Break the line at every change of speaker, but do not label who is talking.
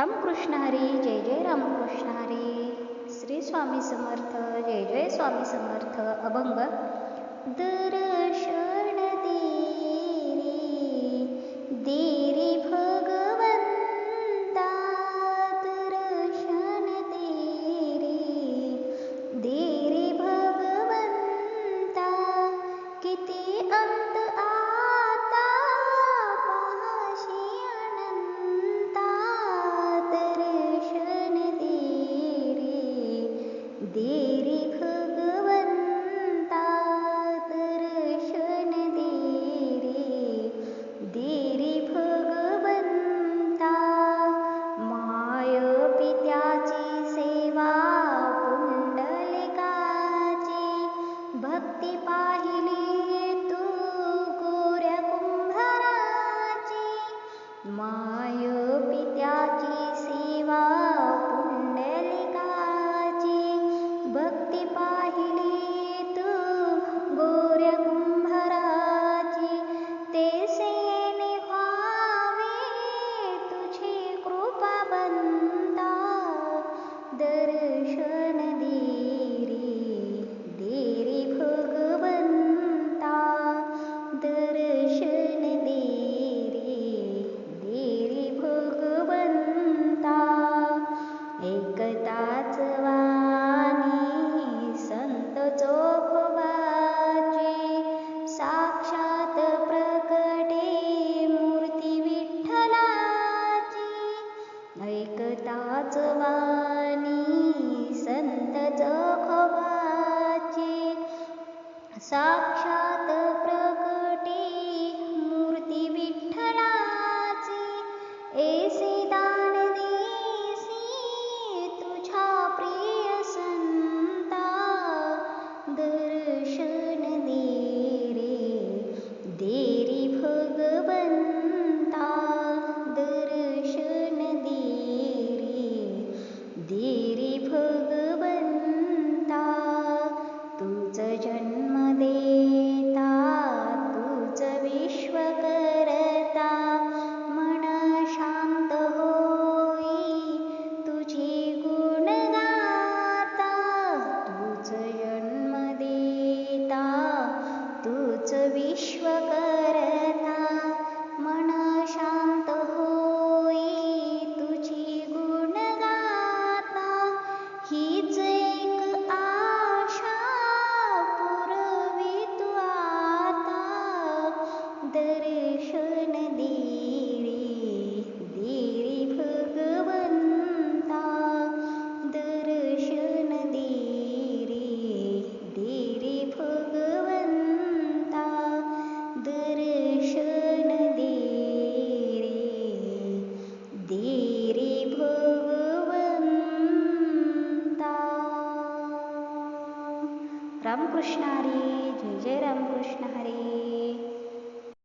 रामकृष्ण हरी, जय जय रामकृष्ण हरी. श्री स्वामी समर्थ, जय जय स्वामी समर्थ. अभंग. दर्शन देरी भगवंता, दर्शन देरी भगवंता, किती अंत आता पाहाशी अनंता, दर्शन देरी भगवंता, दर्शन देरी भगवंता. माय पित्याची सेवा पुंडलिकाची, भक्ती पाहिली तू गोऱ्या कुंभाराची. माय पित्याची सेवा पुंडलिकाची, भक्ती पाहिली तू गोऱ्या कुंभाराची. ते सेने व्हावे तुझी कृपा बंदा, दर्शन देरी भगवंता, दर्शन देरी भगवंता. एकताच वाणी संत चोखोबाची, साक्षात प्रकटे मूर्ती विठ्ठलाची. एकताच वाणी संत चोखोबाची, साक्षात प्रकटे मूर्ती विठ्ठलाची. ऐसे दान देसी तुझ्या प्रिय संता, दर्शन देरी भगवंता, दर्शन देरी भगवंता. तूच जन्म देता, तूच विश्व करता, मन शांत होई तुझी गुण गाता. तूच जन्म देता, तूच विश्व करता, मन शांत होई तुझी गुण गाता. हीच एक आशा पुरवितु आता, दर्शन देरी भगवंता, दर्शन देरी भगवंता, दर्शन देरी भगवंता. रामकृष्ण हरी, जय जय रामकृष्ण हरी.